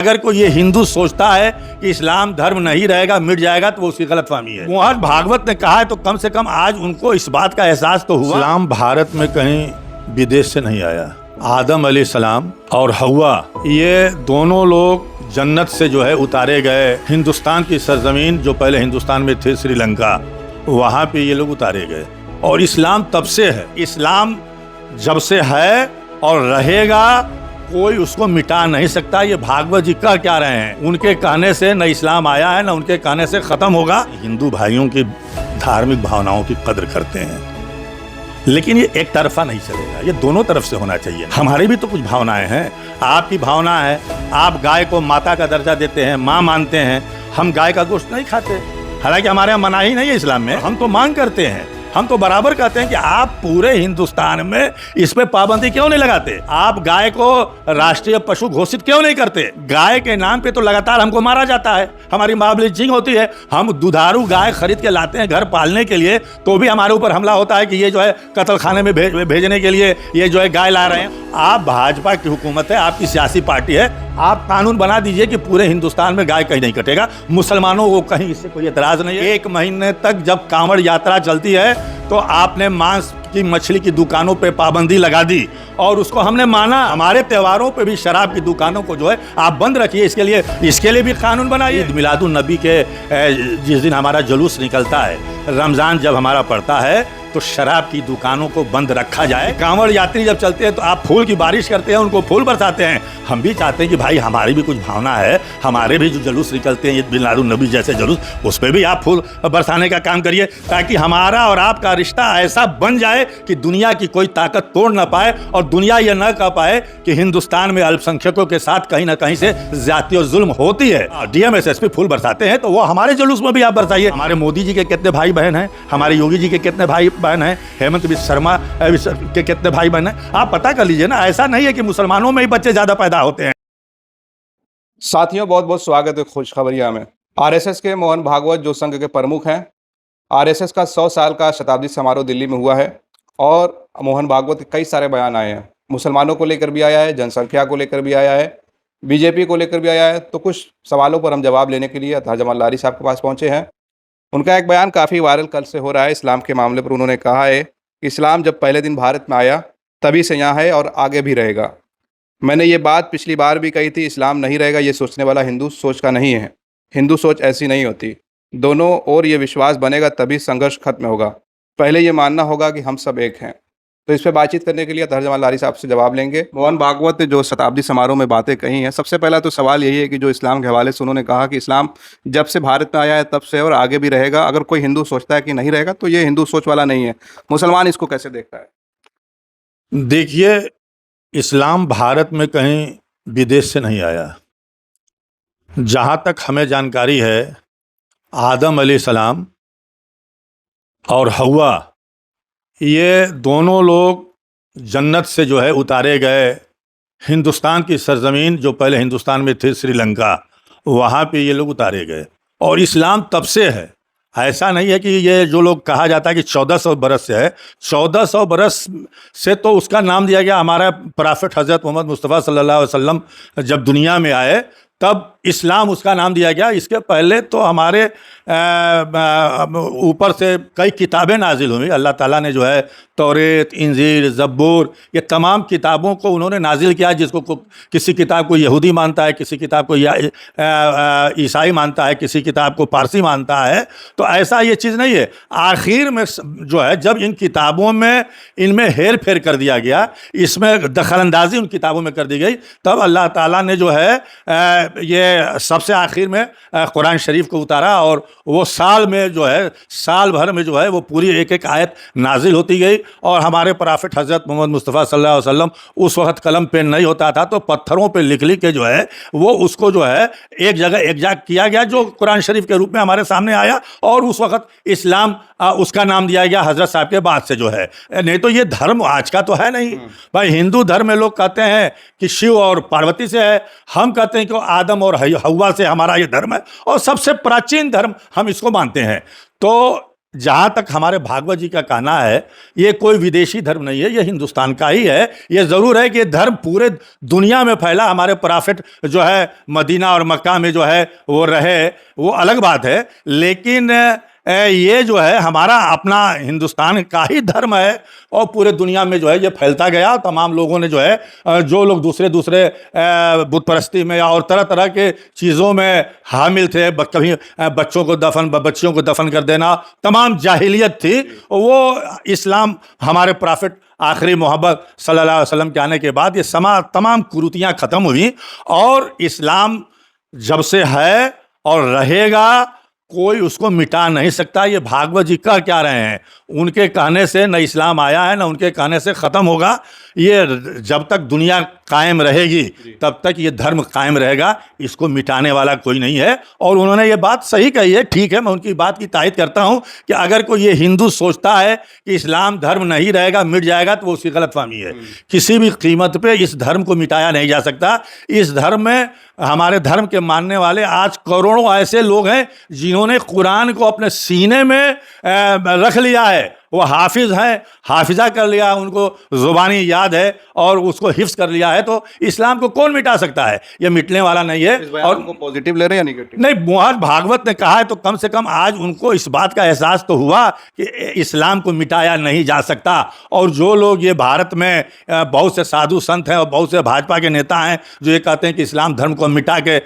अगर कोई ये हिंदू सोचता है कि इस्लाम धर्म नहीं रहेगा, मिट जाएगा, तो वो उसकी गलतफहमी है। मोहन भागवत ने कहा है तो कम से कम आज उनको इस बात का एहसास तो हुआ। इस्लाम भारत में कहीं विदेश से नहीं आया। आदम अलैहिस्सलाम और हव्वा ये दोनों लोग जन्नत से जो है उतारे गए। हिंदुस्तान की सरजमीन जो पहले हिंदुस्तान में थे, श्रीलंका, वहाँ पे ये लोग उतारे गए। और इस्लाम तब से है, इस्लाम जब से है और रहेगा, कोई उसको मिटा नहीं सकता। ये भागवत जी कह क्या रहे हैं, उनके कहने से न इस्लाम आया है, न उनके कहने से खत्म होगा। हिंदू भाइयों की धार्मिक भावनाओं की कदर करते हैं, लेकिन ये एक तरफा नहीं चलेगा, ये दोनों तरफ से होना चाहिए। हमारी भी तो कुछ भावनाएं हैं। आपकी भावना है, आप गाय को माता का दर्जा देते हैं, माँ मानते हैं। हम गाय का गोश्त नहीं खाते, हालांकि हमारे यहाँ मनाही नहीं है इस्लाम में। हम तो मांग करते हैं, हम तो बराबर कहते हैं कि आप पूरे हिंदुस्तान में इस पे पाबंदी क्यों नहीं लगाते? आप गाय को राष्ट्रीय पशु घोषित क्यों नहीं करते? गाय के नाम पे तो लगातार हमको मारा जाता है, हमारी माँ ब्लीचिंग होती है। हम दुधारू गाय खरीद के लाते हैं घर पालने के लिए, तो भी हमारे ऊपर हमला होता है कि ये जो है कत्ल खाने में भेजने के लिए ये जो है गाय ला रहे हैं। आप भाजपा की हुकूमत है, आपकी सियासी पार्टी है, आप कानून बना दीजिए कि पूरे हिंदुस्तान में गाय कहीं नहीं कटेगा। मुसलमानों को कहीं इससे कोई एतराज नहीं है। 1 महीने तक जब कांवड़ यात्रा चलती है तो आपने मांस की मछली की दुकानों पे पाबंदी लगा दी और उसको हमने माना। हमारे त्योहारों पे भी शराब की दुकानों को जो है आप बंद रखिए। इसके लिए भी कानून बनाइए। मिलादुन नबी के जिस दिन हमारा जुलूस निकलता है, रमजान जब हमारा पड़ता है, तो शराब की दुकानों को बंद रखा जाए। कांवड़ यात्री जब चलते हैं तो आप फूल की बारिश करते हैं, उनको फूल बरसाते हैं। हम भी चाहते हैं कि भाई हमारी भी कुछ भावना है, हमारे भी जो जुलूस निकलते हैं ये मिलादुन नबी जैसे जुलूस, उस पर भी आप फूल बरसाने का काम करिए, ताकि हमारा और आपका रिश्ता ऐसा बन जाए कि दुनिया की कोई ताकत तोड़ ना पाए और दुनिया ये न कह पाए कि हिंदुस्तान में अल्पसंख्यकों के साथ कहीं ना कहीं से ज्यादती और जुल्म होती है। डीएम एसएसपी फूल बरसाते हैं तो वो हमारे जुलूस में भी आप बरसाइए। हमारे मोदी जी के कितने भाई बहन हैं, हमारे योगी जी के कितने भाई बहन हैं, हेमंत बिस्वा शर्मा के कितने भाई बहन हैं, आप पता कर लीजिए ना। ऐसा नहीं है कि मुसलमानों में ही बच्चे ज्यादा पैदा होते हैं। साथियों, बहुत बहुत स्वागत है खुशखबरिया में। आरएसएस के मोहन भागवत जो संघ के प्रमुख हैं, आरएसएस का 100 साल का शताब्दी समारोह दिल्ली में हुआ है और मोहन भागवत के कई सारे बयान आए हैं। मुसलमानों को लेकर भी आया है, जनसंख्या को लेकर भी आया है, बीजेपी को लेकर भी आया है। तो कुछ सवालों पर हम जवाब लेने के लिए अतहर जमाल लारी साहब के पास पहुंचे हैं। उनका एक बयान काफ़ी वायरल कल से हो रहा है इस्लाम के मामले पर। उन्होंने कहा है कि इस्लाम जब पहले दिन भारत में आया तभी से यहाँ है और आगे भी रहेगा। मैंने ये बात पिछली बार भी कही थी, इस्लाम नहीं रहेगा ये सोचने वाला हिंदू सोच का नहीं है। हिंदू सोच ऐसी नहीं होती। दोनों और ये विश्वास बनेगा तभी संघर्ष खत्म होगा। पहले ये मानना होगा कि हम सब एक हैं। तो इस पर बातचीत करने के लिए अतहर जमाल लारी साहब से जवाब लेंगे। मोहन भागवत ने जो शताब्दी समारोह में बातें कही हैं, सबसे पहला तो सवाल यही है कि जो इस्लाम के हवाले से उन्होंने कहा कि इस्लाम जब से भारत में आया है तब से और आगे भी रहेगा। अगर कोई हिंदू सोचता है कि नहीं रहेगा तो ये हिंदू सोच वाला नहीं है। मुसलमान इसको कैसे देखता है? देखिए, इस्लाम भारत में कहीं विदेश से नहीं आया। जहाँ तक हमें जानकारी है, आदम अलैहिस्सलाम और हव्वा ये दोनों लोग जन्नत से जो है उतारे गए। हिंदुस्तान की सरजमीन जो पहले हिंदुस्तान में थे, श्रीलंका, वहाँ पे ये लोग उतारे गए। और इस्लाम तब से है, ऐसा नहीं है कि ये जो लोग कहा जाता है कि 1400 बरस से है। 1400 बरस से तो उसका नाम दिया गया, हमारा प्रॉफिट हज़रत मोहम्मद मुस्तफ़ा सल्लल्लाहु अलैहि वसल्लम जब दुनिया में आए तब इस्लाम उसका नाम दिया गया। इसके पहले तो हमारे ऊपर से कई किताबें नाजिल हुई। अल्लाह ताला ने जो है तौरेत, इंजील, ज़ब्बूर, ये तमाम किताबों को उन्होंने नाजिल किया। जिसको किसी किताब को यहूदी मानता है, किसी किताब को ईसाई मानता है, किसी किताब को पारसी मानता है। तो ऐसा ये चीज़ नहीं है। आखिर में जो है जब इन किताबों में इनमें हेर फेर कर दिया गया, इसमें दखलंदाजी उन किताबों में कर दी गई, तब अल्लाह ताला ने जो है ये सबसे आखिर में कुरान शरीफ को उतारा। और वो साल में जो है, साल भर में जो है वो पूरी एक एक आयत नाजिल होती गई। और हमारे प्रॉफिट हज़रत मोहम्मद मुस्तफ़ा सल्लल्लाहु अलैहि वसल्लम उस वक्त कलम पेन नहीं होता था, तो पत्थरों पे लिख लिख के जो है वो उसको जो है एक जगह एग्जैक्ट किया गया, जो कुरान शरीफ के रूप में हमारे सामने आया। और उस वक्त इस्लाम उसका नाम दिया गया हज़रत साहब के बाद से जो है। नहीं तो ये धर्म आज का तो है नहीं भाई। हिंदू धर्म में लोग कहते हैं कि शिव और पार्वती से है, हम कहते हैं कि आदम और हव्वा से हमारा ये धर्म है और सबसे प्राचीन धर्म हम इसको मानते हैं। तो जहाँ तक हमारे भागवत जी का कहना है, ये कोई विदेशी धर्म नहीं है, ये हिंदुस्तान का ही है। ये ज़रूर है कि ये धर्म पूरे दुनिया में फैला, हमारे प्रॉफिट जो है मदीना और मक्का में जो है वो रहे, वो अलग बात है। लेकिन ये जो है हमारा अपना हिंदुस्तान का ही धर्म है और पूरे दुनिया में जो है ये फैलता गया। तमाम लोगों ने जो है जो लोग दूसरे बुत परस्ती में और तरह तरह के चीज़ों में हामिल थे, कभी बच्चियों को दफन कर देना, तमाम जाहिलियत थी, वो इस्लाम हमारे प्रॉफिट आखिरी मोहब्बत सल्लल्लाहु अलैहि वसल्लम के आने के बाद ये तमाम कुरीतियाँ ख़त्म हुई और इस्लाम जब से है और रहेगा, कोई उसको मिटा नहीं सकता। ये भागवत जी कह क्या रहे हैं, उनके कहने से न इस्लाम आया है, न उनके कहने से ख़त्म होगा। ये जब तक दुनिया कायम रहेगी तब तक ये धर्म कायम रहेगा, इसको मिटाने वाला कोई नहीं है। और उन्होंने ये बात सही कही है, ठीक है, मैं उनकी बात की तायद करता हूँ कि अगर कोई ये हिंदू सोचता है कि इस्लाम धर्म नहीं रहेगा, मिट जाएगा, तो वो उसकी गलतफहमी है। किसी भी कीमत पे इस धर्म को मिटाया नहीं जा सकता। इस धर्म में हमारे धर्म के मानने वाले आज करोड़ों ऐसे लोग हैं जिन्होंने कुरान को अपने सीने में रख लिया है। वो हाफिज हैं, हाफिजा कर लिया, उनको ज़ुबानी याद है और उसको हिफ्स कर लिया है। तो इस्लाम को कौन मिटा सकता है? ये मिटने वाला नहीं है। और उनको पॉजिटिव ले रहे हैं या नेगेटिव? नहीं, मोहन भागवत ने कहा है तो कम से कम आज उनको इस बात का एहसास तो हुआ कि इस्लाम को मिटाया नहीं जा सकता। और जो लोग ये भारत में बहुत से साधु संत हैं और बहुत से भाजपा के नेता हैं जो ये कहते हैं कि इस्लाम धर्म को मिटा के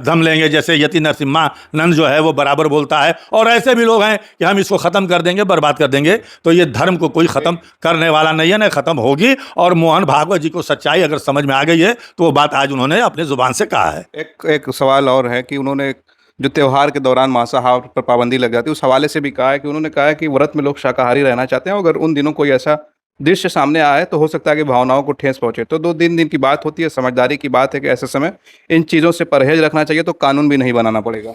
दम लेंगे, जैसे यति नरसिम्हानंद जो है वो बराबर बोलता है, और ऐसे भी लोग हैं कि हम इसको ख़त्म कर देंगे, बर्बाद कर देंगे, तो ये धर्म को कोई ख़त्म करने वाला नहीं है, ना ख़त्म होगी। और मोहन भागवत जी को सच्चाई अगर समझ में आ गई है तो वो बात आज उन्होंने अपने ज़ुबान से कहा है। एक सवाल और है कि उन्होंने जो त्यौहार के दौरान मांसाहार पर पाबंदी लग जाती है, उस हवाले से भी कहा है कि उन्होंने कहा है कि व्रत में लोग शाकाहारी रहना चाहते हैं, अगर उन दिनों कोई ऐसा दृश्य सामने आए तो हो सकता है कि भावनाओं को ठेस पहुंचे। तो 2-3 दिन की बात होती है, समझदारी की बात है कि ऐसे समय इन चीज़ों से परहेज रखना चाहिए, तो कानून भी नहीं बनाना पड़ेगा।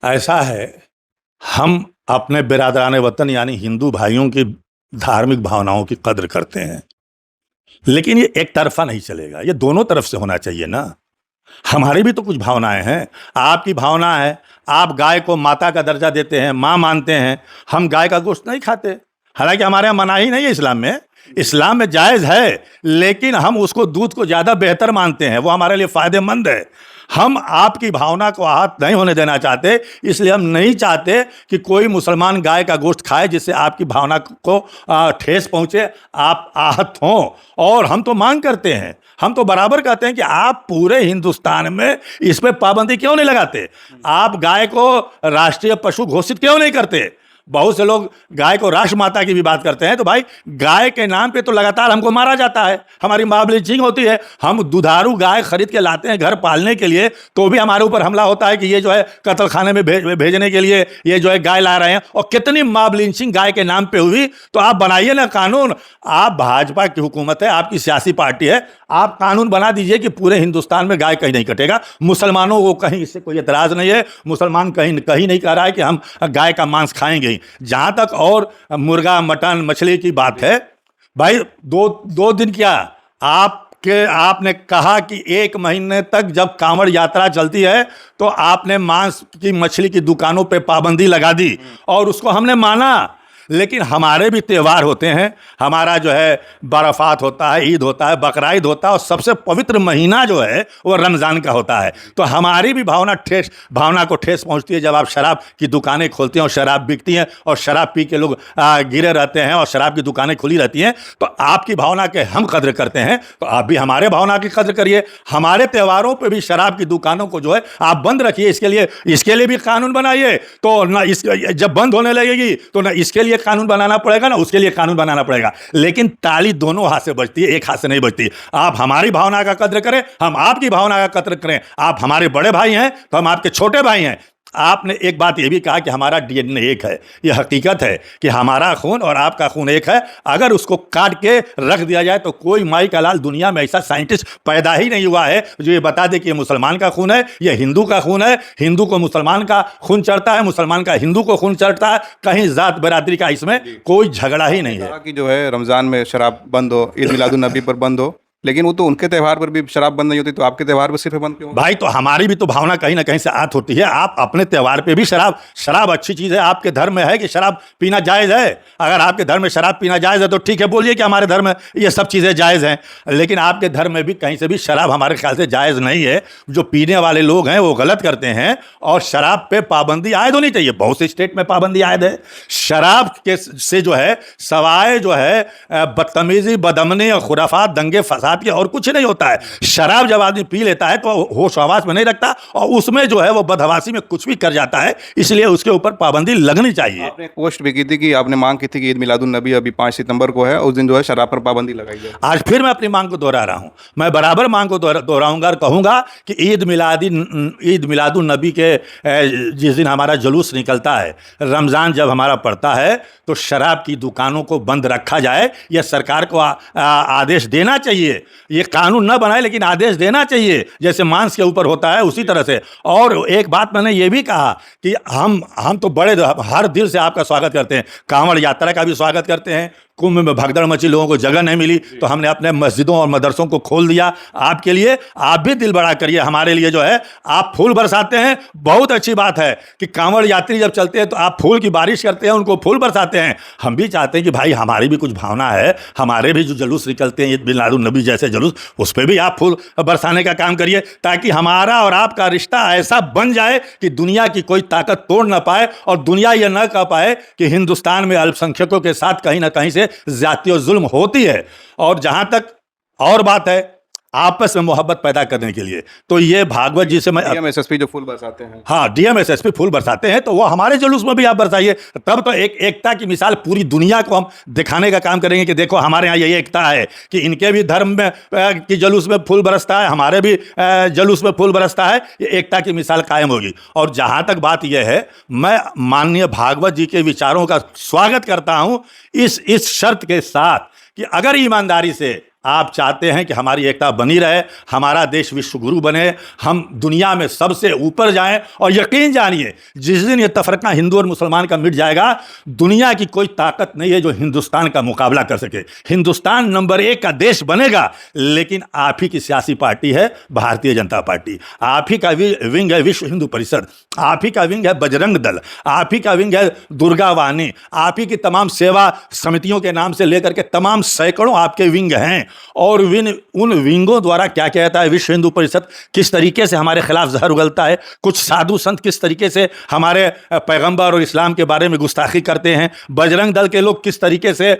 ऐसा है, हम अपने बिरादरान वतन यानी हिंदू भाइयों की धार्मिक भावनाओं की कद्र करते हैं, लेकिन ये एक तरफा नहीं चलेगा, ये दोनों तरफ से होना चाहिए ना। हमारी भी तो कुछ भावनाएं हैं। आपकी भावना है, आप गाय को माता का दर्जा देते हैं, माँ मानते हैं, हम गाय का गोश्त नहीं खाते, हालांकि हमारे यहाँ मनाही नहीं है इस्लाम में जायज़ है, लेकिन हम उसको दूध को ज़्यादा बेहतर मानते हैं, वो हमारे लिए फ़ायदेमंद है। हम आपकी भावना को आहत नहीं होने देना चाहते, इसलिए हम नहीं चाहते कि कोई मुसलमान गाय का गोश्त खाए जिससे आपकी भावना को ठेस पहुँचे, आप आहत हों। और हम तो मांग करते हैं, हम तो बराबर कहते हैं कि आप पूरे हिंदुस्तान में इस पर पाबंदी क्यों नहीं लगाते? आप गाय को राष्ट्रीय पशु घोषित क्यों नहीं करते? बहुत से लोग गाय को राष्ट्र माता की भी बात करते हैं, तो भाई गाय के नाम पे तो लगातार हमको मारा जाता है, हमारी माँ ब्लीचिंग होती है, हम दुधारू गाय खरीद के लाते हैं घर पालने के लिए, तो भी हमारे ऊपर हमला होता है कि ये जो है कत्ल खाने में भेजने के लिए ये जो है गाय ला रहे हैं। और कितनी माँ ब्लीचिंग गाय के नाम पे हुई। तो आप बनाइए ना कानून, आप भाजपा की हुकूमत है, आपकी सियासी पार्टी है, आप कानून बना दीजिए कि पूरे हिंदुस्तान में गाय कहीं नहीं कटेगा। मुसलमानों को कहीं इससे कोई एतराज़ नहीं है, मुसलमान कहीं नहीं कह रहा है कि हम गाय का मांस खाएंगे। जहां तक और मुर्गा मटन मछली की बात है, भाई दो दिन क्या, आपने कहा कि 1 महीने तक जब कांवड़ यात्रा चलती है तो आपने मांस की मछली की दुकानों पे पाबंदी लगा दी और उसको हमने माना। लेकिन हमारे भी त्यौहार होते हैं, हमारा जो है बरफ़ात होता है, ईद होता है, बकराईद होता है, और सबसे पवित्र महीना जो है वो रमज़ान का होता है। तो हमारी भी भावना को ठेस पहुंचती है जब आप शराब की दुकानें खोलते हैं और शराब बिकती हैं और शराब पी के लोग गिरे रहते हैं और शराब की दुकानें खुली रहती हैं। तो आपकी भावना के हम कद्र करते हैं, तो आप भी हमारे भावना की कद्र करिए। हमारे त्योहारों पर भी शराब की दुकानों को जो है आप बंद रखिए, इसके लिए भी कानून बनाइए। तो ना जब बंद होने लगेगी तो ना इसके लिए कानून बनाना पड़ेगा ना उसके लिए कानून बनाना पड़ेगा। लेकिन ताली दोनों हाथ से बजती है, एक हाथ से नहीं बजती। आप हमारी भावना का कद्र करें, हम आपकी भावना का कद्र करें। आप हमारे बड़े भाई हैं तो हम आपके छोटे भाई हैं। आपने एक बात ये भी कहा कि हमारा डीएनए एक है, यह हकीकत है कि हमारा खून और आपका खून एक है। अगर उसको काट के रख दिया जाए तो कोई माई का लाल दुनिया में ऐसा साइंटिस्ट पैदा ही नहीं हुआ है जो ये बता दे कि ये मुसलमान का खून है, ये हिंदू का खून है, हिंदू को मुसलमान का खून चढ़ता है, मुसलमान का हिंदू को खून चढ़ता है। कहीं जात बरादरी का इसमें कोई झगड़ा ही नहीं है। कि जो है रमज़ान में शराब बंद हो, ईद मिलादुन्नबी पर बंद हो, लेकिन वो तो उनके त्यौहार पर भी शराब बंद नहीं होती, तो आपके त्यौहार पर सिर्फ बंद क्यों? भाई तो हमारी भी तो भावना कहीं ना कहीं से आत होती है। आप अपने त्यौहार पे भी शराब अच्छी चीज़ है। आपके धर्म में है कि शराब पीना जायज़ है? अगर आपके धर्म में शराब पीना जायज़ है तो ठीक है, बोलिए कि हमारे धर्म में ये सब चीज़ें जायज़ हैं। लेकिन आपके धर्म में भी कहीं से भी शराब हमारे ख्याल से जायज़ नहीं है। जो पीने वाले लोग हैं वो गलत करते हैं, और शराब पे पाबंदी आयद होनी चाहिए। बहुत से स्टेट में पाबंदी आयद है। शराब के से जो है सवाए जो है बदतमीजी, बदअमनी और खुराफात, दंगे फसाद के और कुछ नहीं होता है। शराब जब आदमी पी लेता है तो होश हवास में नहीं रखता, और उसमें जो है वो बदहवासी में कुछ भी कर जाता है। इसलिए उसके ऊपर पाबंदी लगनी चाहिए। आपने एक पोस्ट भी की थी कि आपने मांग की थी कि ईद मिलादुन नबी अभी 5 सितंबर को है, उस दिन जो है शराब पर पाबंदी लगाई जाए। आज फिर मैं अपनी मांग को दोहरा रहा हूं। मैं बराबर मांग को दोहराऊंगा और कहूंगा कि ईद मिलादुन नबी के जिस दिन हमारा जुलूस निकलता है, रमज़ान जब हमारा पड़ता है, तो शराब की दुकानों को बंद रखा जाए। यह सरकार को आदेश देना चाहिए। ये कानून न बनाए लेकिन आदेश देना चाहिए, जैसे मांस के ऊपर होता है उसी तरह से। और एक बात मैंने ये भी कहा कि हम तो बड़े हर दिल से आपका स्वागत करते हैं। कांवड़ यात्रा का भी स्वागत करते हैं। कुंभ में भगदड़ मची, लोगों को जगह नहीं मिली, तो हमने अपने मस्जिदों और मदरसों को खोल दिया आपके लिए। आप भी दिल बड़ा करिए हमारे लिए। जो है आप फूल बरसाते हैं, बहुत अच्छी बात है कि कांवड़ यात्री जब चलते हैं तो आप फूल की बारिश करते हैं, उनको फूल बरसाते हैं। हम भी चाहते हैं कि भाई हमारी भी कुछ भावना है, हमारे भी जो जुलूस निकलते हैं ईद मिलादुन नबी जैसे जुलूस, उस पर भी आप फूल बरसाने का काम करिए, ताकि हमारा और आपका रिश्ता ऐसा बन जाए कि दुनिया की कोई ताकत तोड़ ना पाए, और दुनिया यह न कह पाए कि हिंदुस्तान में अल्पसंख्यकों के साथ कहीं ना कहीं से ज्यादती और जुल्म होती है। और जहां तक और बात है आपस में मोहब्बत पैदा करने के लिए, तो ये भागवत जी से मैं डीएम-एसएसपी जो फूल बरसाते हैं, हाँ, डीएम-एसएसपी फूल बरसाते हैं, तो वो हमारे जुलूस में भी आप बरसाइए। तब तो एक एकता की मिसाल पूरी दुनिया को हम दिखाने का काम करेंगे कि देखो हमारे यहाँ ये एकता है कि इनके भी धर्म में की जुलूस में फूल बरसता है, हमारे भी जुलूस में फूल बरसता है। ये एकता की मिसाल कायम होगी। और जहाँ तक बात यह है, मैं माननीय भागवत जी के विचारों का स्वागत करता हूँ, इस शर्त के साथ कि अगर ईमानदारी से आप चाहते हैं कि हमारी एकता बनी रहे, हमारा देश विश्व गुरु बने, हम दुनिया में सबसे ऊपर जाएं, और यकीन जानिए जिस दिन ये तफरका हिंदू और मुसलमान का मिट जाएगा, दुनिया की कोई ताकत नहीं है जो हिंदुस्तान का मुकाबला कर सके। हिंदुस्तान नंबर 1 का देश बनेगा, लेकिन आप ही की सियासी पार्टी है भारतीय जनता पार्टी, आप ही का विंग है विश्व हिंदू परिषद, आप ही का विंग है बजरंग दल, आप ही का विंग है दुर्गा वाहिनी, आप ही की तमाम सेवा समितियों के नाम से लेकर के तमाम सैकड़ों आपके विंग हैं। और उन विंगों द्वारा क्या कहता है विश्व हिंदू परिषद, किस तरीके से हमारे खिलाफ जहर उगलता है, कुछ साधु संत किस तरीके से हमारे पैगंबर और इस्लाम के बारे में गुस्ताखी करते हैं, बजरंग दल के लोग किस तरीके से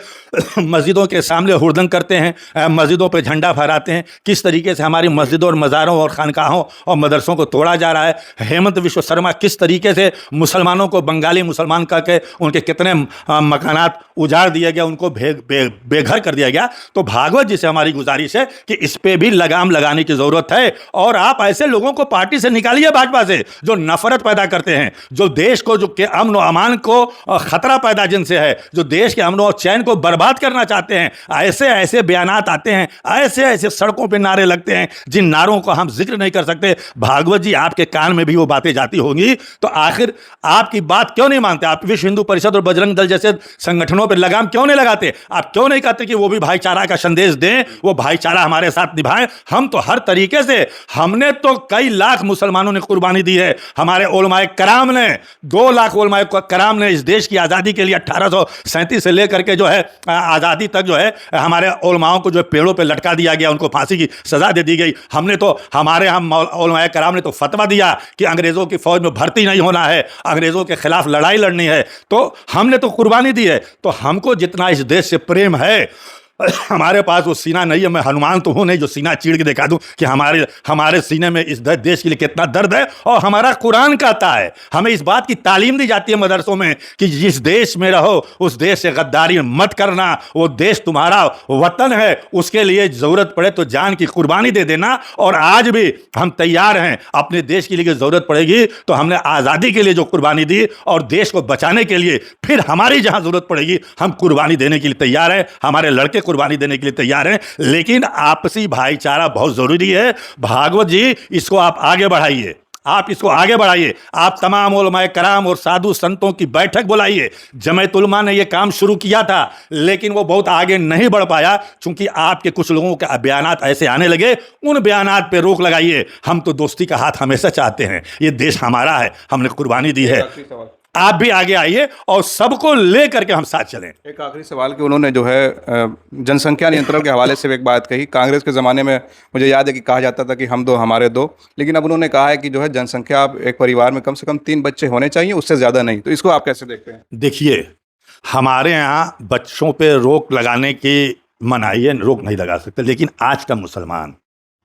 मस्जिदों के सामने हुड़दंग करते हैं, मस्जिदों पर झंडा फहराते हैं, किस तरीके से हमारी मस्जिदों और मज़ारों और खानकाहों और मदरसों को तोड़ा जा रहा है, हेमंत विश्व शर्मा किस तरीके से मुसलमानों को बंगाली मुसलमान करके उनके कितने मकानात उजाड़ दिया गया, उनको बेघर कर दिया गया। तो भागवत जी से हमारी गुजारिश है कि इस पे भी लगाम लगाने की जरूरत है। और आप ऐसे लोगों को पार्टी से निकालिए, भाजपा से, जो नफरत पैदा करते हैं, जो देश को जो के अमन और अमान को खतरा पैदा जिनसे है, जो देश के अमन और चैन को बर्बाद करना चाहते हैं। ऐसे ऐसे बयानात आते हैं, ऐसे ऐसे सड़कों पे नारे लगते हैं जिन नारों को हम जिक्र नहीं कर सकते। भागवत जी आपके कान में भी वो बातें जाती होंगी, तो आखिर आपकी बात क्यों नहीं मानते? आप विश्व हिंदू परिषद और बजरंग दल जैसे संगठनों पर लगाम क्यों नहीं लगाते? आप क्यों नहीं कहते कि वो भी भाईचारा का संदेश दें, वो भाईचारा हमारे साथ निभाएं? हम तो हर तरीके से, हमने तो कई लाख मुसलमानों ने कुर्बानी दी है। हमारे उलमाए कराम ने 2 लाख उलमाए कराम ने इस देश की आज़ादी के लिए 1837 से लेकर के जो है आज़ादी तक जो है हमारे उलमाओं को जो पेड़ों पे लटका दिया गया, उनको फांसी की सजा दे दी गई। हमने तो हमारे हम उलमाए कराम ने तो फतवा दिया कि अंग्रेज़ों की फौज में भर्ती नहीं होना है, अंग्रेज़ों के खिलाफ लड़ाई लड़नी है। तो हमने तो कुर्बानी दी है। तो हमको जितना इस देश से प्रेम है, हमारे पास वो सीना नहीं है। मैं हनुमान तो हूं नहीं जो सीना चीर के दिखा दूं कि हमारे सीने में इस देश के लिए कितना दर्द है। और हमारा कुरान कहता है, हमें इस बात की तालीम दी जाती है मदरसों में कि जिस देश में रहो उस देश से गद्दारी मत करना, वो देश तुम्हारा वतन है, उसके लिए जरूरत पड़े तो जान की कुर्बानी दे देना। और आज भी हम तैयार हैं, अपने देश के लिए जरूरत पड़ेगी तो हमने आज़ादी के लिए जो कुर्बानी दी और देश को बचाने के लिए फिर हमारी जहां जरूरत पड़ेगी हम कुर्बानी देने के लिए तैयार हैं, हमारे लड़के कुर्बानी देने के लिए तैयार हैं। लेकिन आपसी भाईचारा बहुत जरूरी है। भागवत जी इसको आप आगे बढ़ाइए, आप इसको आगे बढ़ाइए। आप तमाम उलमाए कराम और साधु संतों की बैठक बुलाइए। जमात उलमा ने यह काम शुरू किया था, लेकिन वो बहुत आगे नहीं बढ़ पाया, क्योंकि आपके कुछ लोगों के बयानात ऐसे आने लगे। उन बयानात पे रोक लगाइए। हम तो दोस्ती का हाथ हमेशा चाहते हैं। ये देश हमारा है, हमने कुर्बानी दी है। आप भी आगे आइए और सबको ले करके हम साथ चलें। एक आखिरी सवाल कि उन्होंने जो है जनसंख्या नियंत्रण के हवाले से एक बात कही। कांग्रेस के ज़माने में मुझे याद है कि कहा जाता था कि हम दो हमारे दो, लेकिन अब उन्होंने कहा है कि जो है जनसंख्या आप एक परिवार में कम से कम 3 बच्चे होने चाहिए, उससे ज़्यादा नहीं। तो इसको आप कैसे देखते हैं? देखिए, हमारे यहाँ बच्चों पे रोक लगाने की मनाही है, रोक नहीं लगा सकते, लेकिन आज का मुसलमान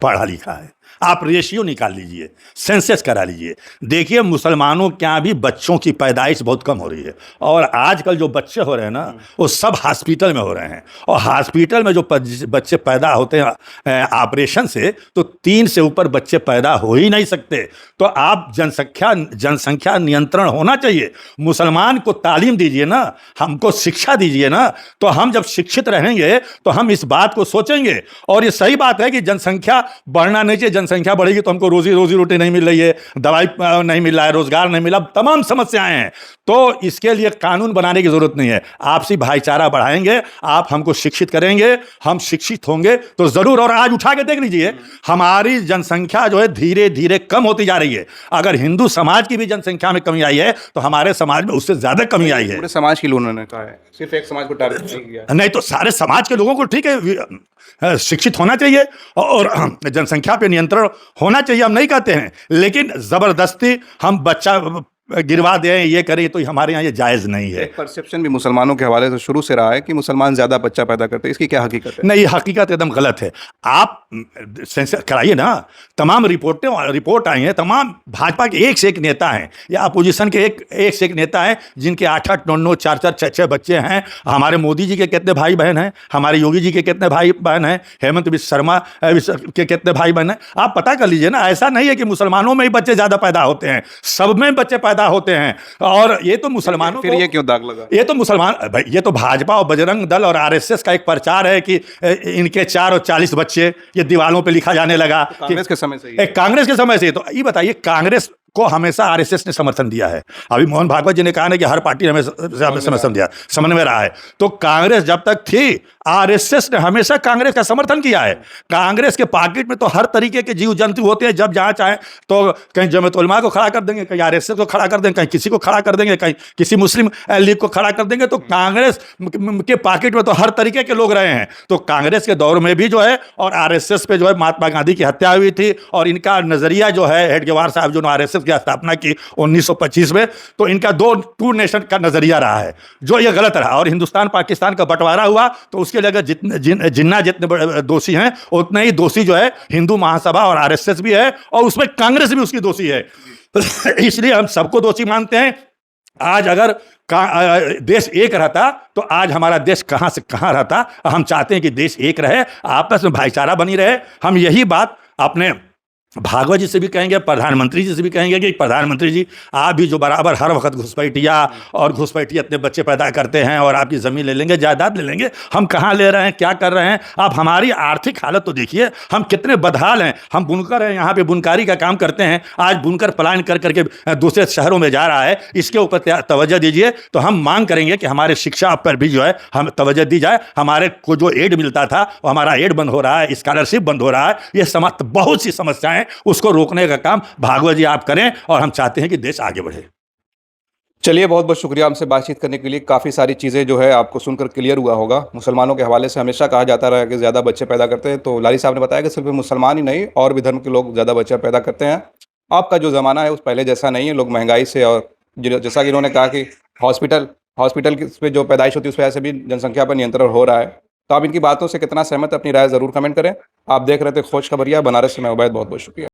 पढ़ा लिखा है। आप रेशियो निकाल लीजिए, सेंसस करा लीजिए, देखिए मुसलमानों के यहाँ भी बच्चों की पैदाइश बहुत कम हो रही है। और आजकल जो बच्चे हो रहे हैं ना, वो सब हॉस्पिटल में हो रहे हैं। और हॉस्पिटल में जो बच्चे पैदा होते हैं ऑपरेशन से, तो 3 से ऊपर बच्चे पैदा हो ही नहीं सकते। तो आप जनसंख्या नियंत्रण होना चाहिए। मुसलमान को तालीम दीजिए ना, हमको शिक्षा दीजिए ना, तो हम जब शिक्षित रहेंगे तो हम इस बात को सोचेंगे। और ये सही बात है कि जनसंख्या बढ़ना नहीं चाहिए। जनसंख्या बढ़ेगी तो हमको रोजी रोटी नहीं मिल रही है, दवाई नहीं मिल रहा है, रोजगार नहीं मिला, तमाम समस्याएं हैं। तो इसके लिए कानून बनाने की जरूरत नहीं है। आपसी भाईचारा बढ़ाएंगे, आप हमको शिक्षित करेंगे, हम शिक्षित होंगे तो जरूर। और आज उठा के देख लीजिए, हमारी जनसंख्या जो है धीरे धीरे कम होती जा रही है। अगर हिंदू समाज की भी जनसंख्या में कमी आई है, तो हमारे समाज में उससे ज्यादा कमी आई है। पूरे समाज के लिए उन्होंने कहा है, सिर्फ एक समाज को टारगेट नहीं किया। नहीं तो सारे समाज के लोगों को ठीक है, शिक्षित होना चाहिए और जनसंख्या पे नियंत्रण होना चाहिए, हम नहीं कहते हैं, लेकिन जबरदस्ती हम बच्चा गिरवा दें, ये करें, तो हमारे यहाँ ये जायज़ नहीं है। एक परसेप्शन भी मुसलमानों के हवाले से शुरू से रहा है कि मुसलमान ज़्यादा बच्चा पैदा करते हैं, इसकी क्या हकीकत है? नहीं, हकीकत एकदम गलत है। आप सेंसर कराइए ना, तमाम रिपोर्ट आई हैं, तमाम भाजपा के एक से एक नेता हैं या अपोजिशन के एक से एक नेता हैं जिनके 8-8, 9-9, 4-4, 6-6 बच्चे हैं। हमारे मोदी जी के कितने भाई बहन हैं, हमारे योगी जी के कितने भाई बहन हैं, हेमंत बिस्वा शर्मा के कितने भाई बहन हैं, आप पता कर लीजिए ना। ऐसा नहीं है कि मुसलमानों में ही बच्चे ज़्यादा पैदा होते हैं, सब में बच्चे पैदा होते हैं। और ये तो मुसलमानों फिर ये क्यों दाग लगा? ये तो मुसलमान भाई, ये तो भाजपा और बजरंग दल और आरएसएस का एक प्रचार है कि इनके 4 और 40 बच्चे, ये दीवालों पे लिखा जाने लगा। कांग्रेस के समय से ही। कांग्रेस के समय से। तो ये बताइए, कांग्रेस को हमेशा आरएसएस ने समर्थन दिया है। अभी मोहन भागवत जी ने कहा ना कि हर पार्टी ने हमें समर्थन दिया, समन्वय रहा है। तो कांग्रेस जब तक थी, आरएसएस ने हमेशा कांग्रेस का समर्थन किया है। कांग्रेस के पॉकेट में तो हर तरीके के जीव जंतु होते हैं। जब जहां चाहे तो कहीं जमात उलमा को खड़ा कर देंगे, कहीं आरएसएस को खड़ा कर देंगे, कहीं किसी को खड़ा कर देंगे, कहीं किसी मुस्लिम लीग को खड़ा कर देंगे। तो कांग्रेस के पॉकेट में तो हर तरीके के लोग रहे हैं। तो कांग्रेस के दौर में भी जो है, और आरएसएस पे जो है महात्मा गांधी की हत्या हुई थी, और इनका नजरिया जो है, हेडगेवार साहब जो आरएसएस की स्थापना की 1925 में, तो इनका टू नेशन का नजरिया रहा है, जो ये गलत रहा। और हिंदुस्तान पाकिस्तान का बंटवारा हुआ, तो उसके लिए जिन्ना जितने दोषी हैं, उतने ही दोषी जो है हिंदू महासभा और आरएसएस भी है, और उसमें कांग्रेस भी उसकी दोषी है। इसलिए हम सबको दोषी मानते हैं। आज अगर देश एक रहता तो आज हमारा देश कहां से कहां रहता। हम चाहते हैं कि देश एक रहे, आपस में भाईचारा बनी रहे। हम यही बात अपने भागवत जी से भी कहेंगे, प्रधानमंत्री जी से भी कहेंगे कि प्रधानमंत्री जी, आप भी जो बराबर हर वक्त घुसपैठिया इतने बच्चे पैदा करते हैं और आपकी ज़मीन ले लेंगे, जायदाद ले लेंगे, हम कहाँ ले रहे हैं, क्या कर रहे हैं? आप हमारी आर्थिक हालत तो देखिए, हम कितने बदहाल हैं। हम बुनकर हैं, यहाँ पे बुनकारी का काम करते हैं। आज बुनकर पलायन कर करके दूसरे शहरों में जा रहा है, इसके ऊपर तवज्जो दीजिए। तो हम मांग करेंगे कि हमारे शिक्षा पर भी जो है हम तवज्जो दी जाए। हमारे को जो एड मिलता था, वो हमारा एड बंद हो रहा है, स्कॉलरशिप बंद हो रहा है। ये बहुत सी समस्याएं, उसको रोकने का काम भागवत जी आप करें, और हम चाहते हैं कि देश आगे बढ़े। चलिए, बहुत बहुत शुक्रिया हमसे बातचीत करने के लिए। काफ़ी सारी चीज़ें जो है आपको सुनकर क्लियर हुआ होगा। मुसलमानों के हवाले से हमेशा कहा जाता रहा कि ज़्यादा बच्चे पैदा करते हैं, तो लाली साहब ने बताया कि सिर्फ मुसलमान ही नहीं, और भी धर्म के लोग ज़्यादा बच्चे पैदा करते हैं। आपका जो ज़माना है उस पहले जैसा नहीं है। लोग महंगाई से, और जैसा कि इन्होंने कहा कि हॉस्पिटल पे जो पैदाइश होती है उस वजह से भी जनसंख्या पर नियंत्रण हो रहा है। तो आप इनकी बातों से कितना सहमत, अपनी राय ज़रूर कमेंट करें। आप देख रहे थे खोज खबरिया, बनारस से मैं उबैद, बहुत बहुत शुक्रिया।